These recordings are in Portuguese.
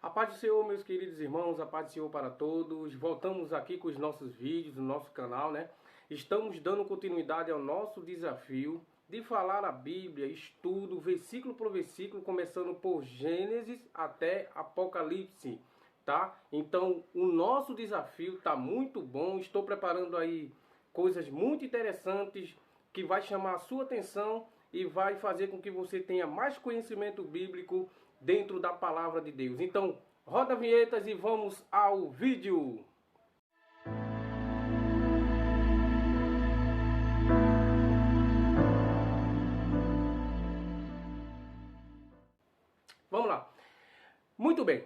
A paz do Senhor, meus queridos irmãos, a paz do Senhor para todos. Voltamos aqui com os nossos vídeos no nosso canal, né? Estamos dando continuidade ao nosso desafio de falar a Bíblia, estudo, versículo por versículo, começando por Gênesis até Apocalipse, tá? Então, o nosso desafio tá muito bom. Estou preparando aí coisas muito interessantes que vai chamar a sua atenção e vai fazer com que você tenha mais conhecimento bíblico dentro da palavra de Deus. Então, roda vinhetas e vamos ao vídeo. Vamos lá. Muito bem.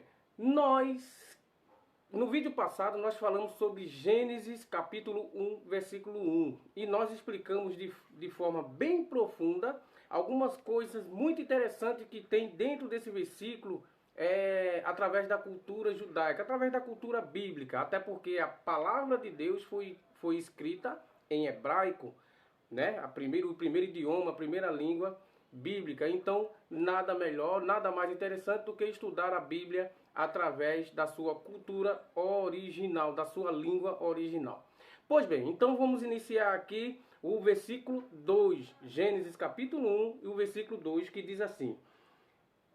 No vídeo passado, nós falamos sobre Gênesis capítulo 1, versículo 1. E nós explicamos de forma bem profunda algumas coisas muito interessantes que tem dentro desse versículo, através da cultura judaica, através da cultura bíblica. Até porque a palavra de Deus foi escrita em hebraico, né? O primeiro idioma, a primeira língua bíblica. Então, nada melhor, nada mais interessante do que estudar a Bíblia através da sua cultura original, da sua língua original. Pois bem, então vamos iniciar aqui o versículo 2, Gênesis capítulo 1 e o versículo 2, que diz assim.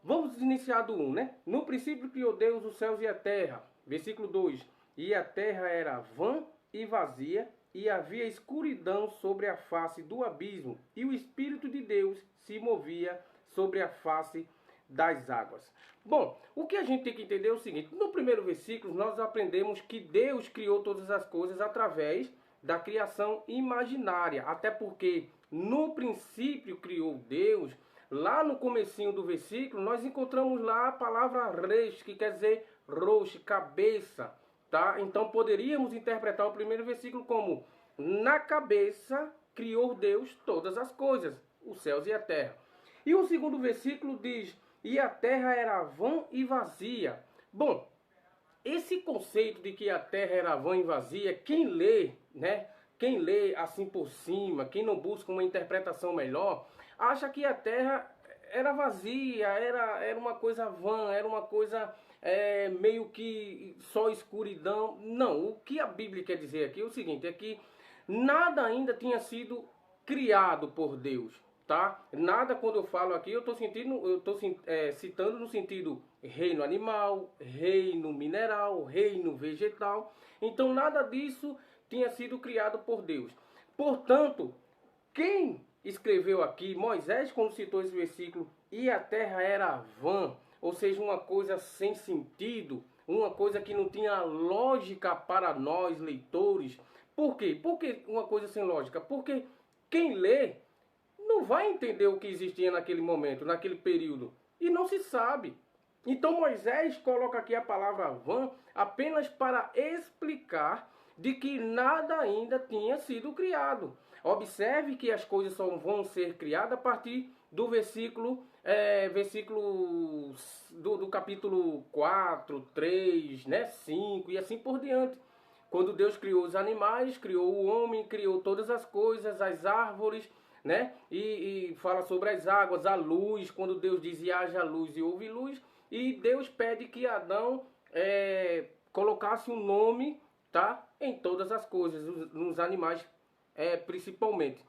Vamos iniciar do 1, né? No princípio criou Deus os céus e a terra. Versículo 2. E a terra era vã e vazia, e havia escuridão sobre a face do abismo, e o Espírito de Deus se movia sobre a face das águas. Bom, o que a gente tem que entender é o seguinte. No primeiro versículo, nós aprendemos que Deus criou todas as coisas através da criação imaginária. Até porque no princípio criou Deus. Lá no comecinho do versículo, nós encontramos lá a palavra reis, que quer dizer roche, cabeça, tá? Então poderíamos interpretar o primeiro versículo como: na cabeça criou Deus todas as coisas, os céus e a terra. E o segundo versículo diz: e a terra era vã e vazia. Bom, esse conceito de que a terra era vã e vazia, quem lê, né? Quem lê assim por cima, quem não busca uma interpretação melhor, acha que a terra era vazia, era uma coisa vã, era uma coisa meio que só escuridão. Não, o que a Bíblia quer dizer aqui é o seguinte, é que nada ainda tinha sido criado por Deus, tá? Nada, quando eu falo aqui, eu estou citando no sentido reino animal, reino mineral, reino vegetal. Então nada disso tinha sido criado por Deus. Portanto, quem escreveu aqui, Moisés, quando citou esse versículo, e a terra era vã, ou seja, uma coisa sem sentido, uma coisa que não tinha lógica para nós, leitores. Por quê? Por que uma coisa sem lógica? Porque quem lê não vai entender o que existia naquele momento, naquele período, e não se sabe. Então Moisés coloca aqui a palavra vã apenas para explicar de que nada ainda tinha sido criado. Observe que as coisas só vão ser criadas a partir do versículo do capítulo 4, 3, né, 5 e assim por diante. Quando Deus criou os animais, criou o homem, criou todas as coisas, as árvores, né? E fala sobre as águas, a luz, quando Deus diz e haja luz e houve luz. E Deus pede que Adão colocasse um nome, tá, em todas as coisas, nos animais principalmente.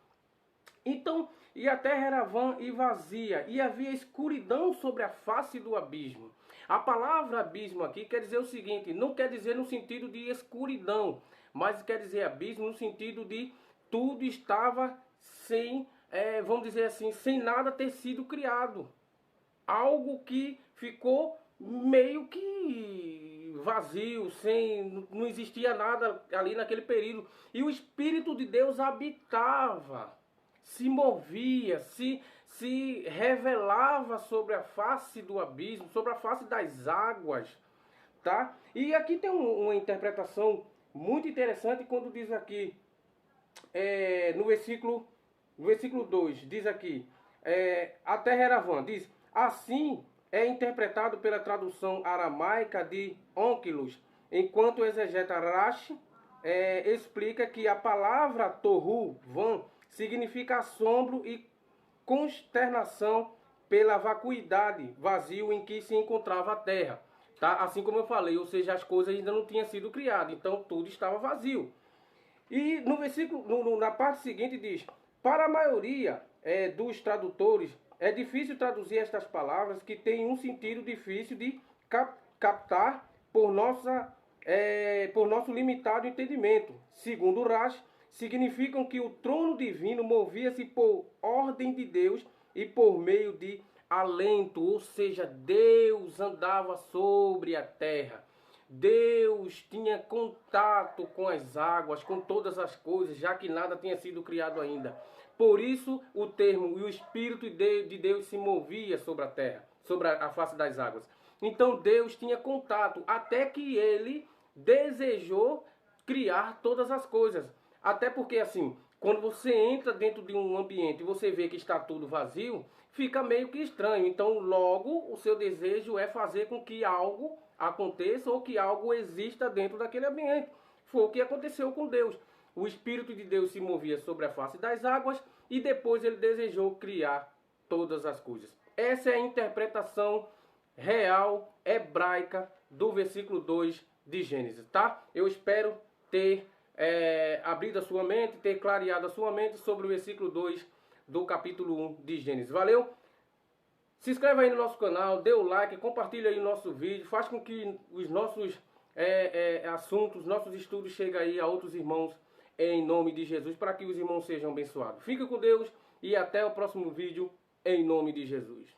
Então, e a terra era vã e vazia, e havia escuridão sobre a face do abismo. A palavra abismo aqui quer dizer o seguinte, não quer dizer no sentido de escuridão, mas quer dizer abismo no sentido de tudo estava sem, vamos dizer assim, sem nada ter sido criado. Algo que ficou meio que vazio, não existia nada ali naquele período. E o Espírito de Deus habitava, se movia, se revelava sobre a face do abismo, sobre a face das águas, tá? E aqui tem uma interpretação muito interessante quando diz aqui, no versículo 2, diz aqui, a terra era vã, diz, assim é interpretado pela tradução aramaica de Onkelos, enquanto o exegeta Rashi explica que a palavra tohu, vã, significa assombro e consternação pela vacuidade, vazio em que se encontrava a terra. tá? Assim como eu falei, ou seja, as coisas ainda não tinham sido criadas, então tudo estava vazio. E no versículo, na parte seguinte diz: para a maioria dos tradutores, é difícil traduzir estas palavras que têm um sentido difícil de captar por nosso limitado entendimento. Segundo Rasch, significam que o trono divino movia-se por ordem de Deus e por meio de alento, ou seja, Deus andava sobre a terra. Deus tinha contato com as águas, com todas as coisas, já que nada tinha sido criado ainda. Por isso o termo, e o Espírito de Deus se movia sobre a terra, sobre a face das águas. Então Deus tinha contato, até que ele desejou criar todas as coisas. Até porque assim, quando você entra dentro de um ambiente e você vê que está tudo vazio, fica meio que estranho. Então logo o seu desejo é fazer com que algo aconteça ou que algo exista dentro daquele ambiente. Foi o que aconteceu com Deus. O Espírito de Deus se movia sobre a face das águas e depois ele desejou criar todas as coisas. Essa é a interpretação real hebraica do versículo 2 de Gênesis, tá? Eu espero ter abrido a sua mente, ter clareado a sua mente sobre o versículo 2 do capítulo 1 de Gênesis. Valeu? Se inscreve aí no nosso canal, dê o like, compartilha aí o nosso vídeo, faz com que os nossos assuntos, nossos estudos cheguem aí a outros irmãos em nome de Jesus, para que os irmãos sejam abençoados. Fica com Deus e até o próximo vídeo em nome de Jesus.